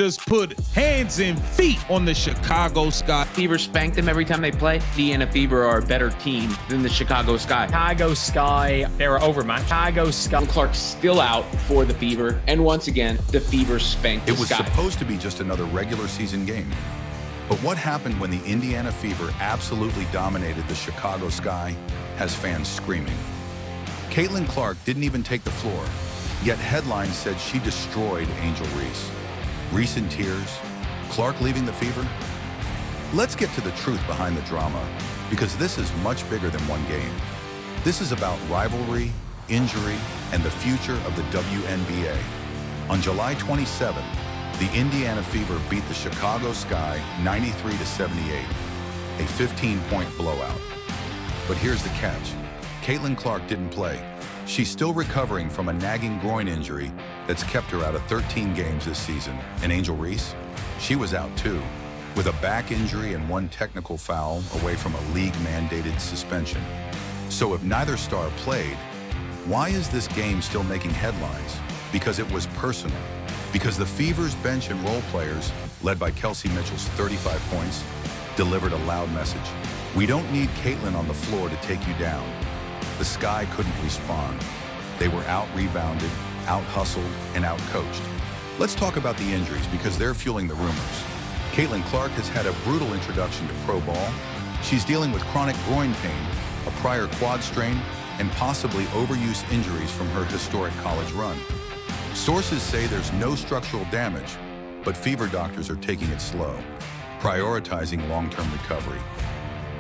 just put hands and feet on the Chicago Sky. Fever spanked them every time they play. Indiana Fever are a better team than the Chicago Sky. Chicago Sky, they were overmatched. Chicago Sky. Clark's still out for the Fever, and once again, the Fever spanked the It was Sky. supposed to be just another regular season game. But what happened when the Indiana Fever absolutely dominated the Chicago Sky has fans screaming. Caitlin Clark didn't even take the floor, yet headlines said she destroyed Angel Reese. Reese in tears, Clark leaving the Fever? Let's get to the truth behind the drama, because this is much bigger than one game. This is about rivalry, injury, and the future of the WNBA. On July 27, the Indiana Fever beat the Chicago Sky 93-78, a 15-point blowout. But here's the catch. Caitlin Clark didn't play. She's still recovering from a nagging groin injury that's kept her out of 13 games this season. And Angel Reese? She was out too, with a back injury and one technical foul away from a league-mandated suspension. So if neither star played, why is this game still making headlines? Because it was personal. Because the Fever's bench and role players, led by Kelsey Mitchell's 35 points, delivered a loud message. We don't need Caitlin on the floor to take you down. The Sky couldn't respond. They were out-rebounded, out-hustled, and out-coached. Let's talk about the injuries because they're fueling the rumors. Caitlin Clark has had a brutal introduction to pro ball. She's dealing with chronic groin pain, a prior quad strain, and possibly overuse injuries from her historic college run. Sources say there's no structural damage, but Fever doctors are taking it slow, prioritizing long-term recovery.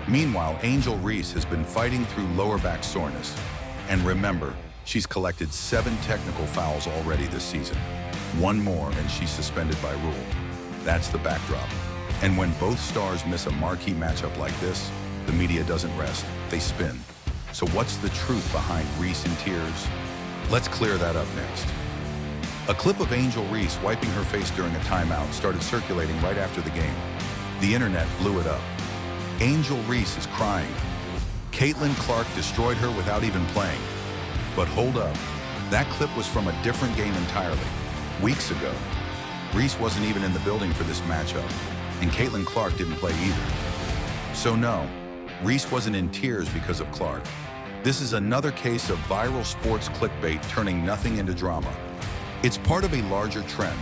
Meanwhile, Angel Reese has been fighting through lower back soreness. And remember, she's collected 7 technical fouls already this season. One more and she's suspended by rule. That's the backdrop. And when both stars miss a marquee matchup like this, the media doesn't rest, they spin. So what's the truth behind Reese in tears? Let's clear that up next. A clip of Angel Reese wiping her face during a timeout started circulating right after the game. The internet blew it up. Angel Reese is crying. Caitlin Clark destroyed her without even playing. But hold up, that clip was from a different game entirely. Weeks ago, Reese wasn't even in the building for this matchup, and Caitlin Clark didn't play either. So no, Reese wasn't in tears because of Clark. This is another case of viral sports clickbait turning nothing into drama. It's part of a larger trend.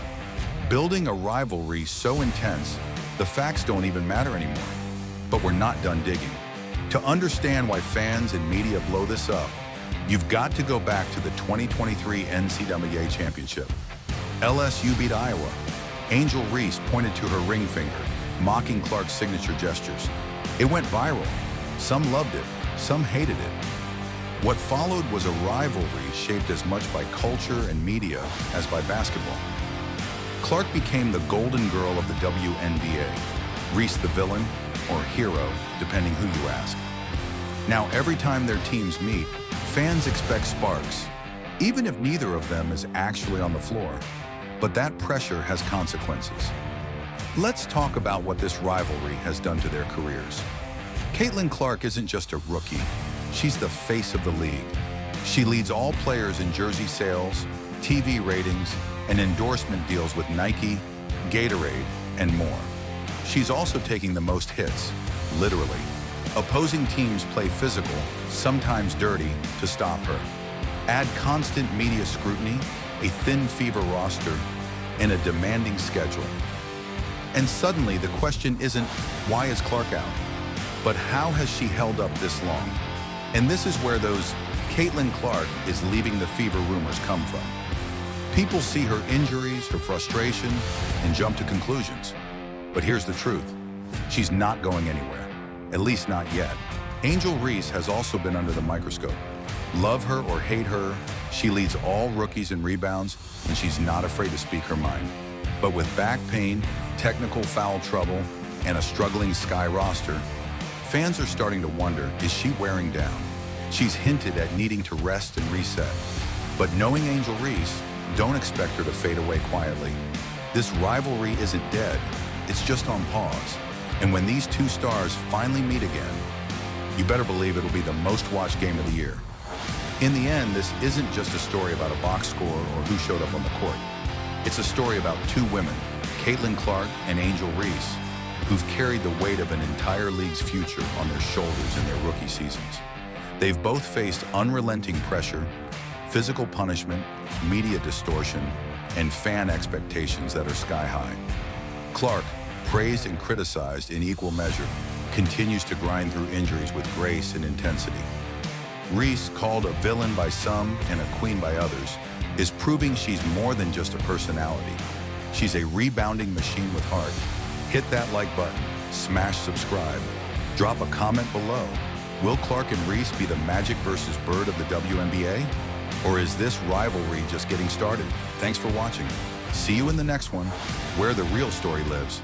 Building a rivalry so intense, the facts don't even matter anymore. But we're not done digging. To understand why fans and media blow this up, you've got to go back to the 2023 NCAA Championship. LSU beat Iowa. Angel Reese pointed to her ring finger, mocking Clark's signature gestures. It went viral. Some loved it, some hated it. What followed was a rivalry shaped as much by culture and media as by basketball. Clark became the golden girl of the WNBA, Reese the villain, or hero, depending who you ask. Now, every time their teams meet, fans expect sparks, even if neither of them is actually on the floor. But that pressure has consequences. Let's talk about what this rivalry has done to their careers. Caitlin Clark isn't just a rookie. She's the face of the league. She leads all players in jersey sales, TV ratings, and endorsement deals with Nike, Gatorade, and more. She's also taking the most hits, literally. Opposing teams play physical, sometimes dirty, to stop her. Add constant media scrutiny, a thin Fever roster, and a demanding schedule. And suddenly the question isn't, why is Clark out? But how has she held up this long? And this is where those Caitlin Clark is leaving the Fever rumors come from. People see her injuries, her frustration, and jump to conclusions. But here's the truth. She's not going anywhere, at least not yet. Angel Reese has also been under the microscope. Love her or hate her, she leads all rookies in rebounds, and she's not afraid to speak her mind. But with back pain, technical foul trouble, and a struggling Sky roster, fans are starting to wonder, is she wearing down? She's hinted at needing to rest and reset. But knowing Angel Reese, don't expect her to fade away quietly. This rivalry isn't dead, it's just on pause. And when these two stars finally meet again, you better believe it'll be the most watched game of the year. In the end, this isn't just a story about a box score or who showed up on the court. It's a story about two women, Caitlin Clark and Angel Reese, who've carried the weight of an entire league's future on their shoulders in their rookie seasons. They've both faced unrelenting pressure, physical punishment, media distortion, and fan expectations that are sky high. Clark, praised and criticized in equal measure, continues to grind through injuries with grace and intensity. Reese, called a villain by some and a queen by others, is proving she's more than just a personality. She's a rebounding machine with heart. Hit that like button, smash subscribe, drop a comment below. Will Clark and Reese be the Magic versus Bird of the WNBA? Or is this rivalry just getting started? Thanks for watching. See you in the next one, where the real story lives.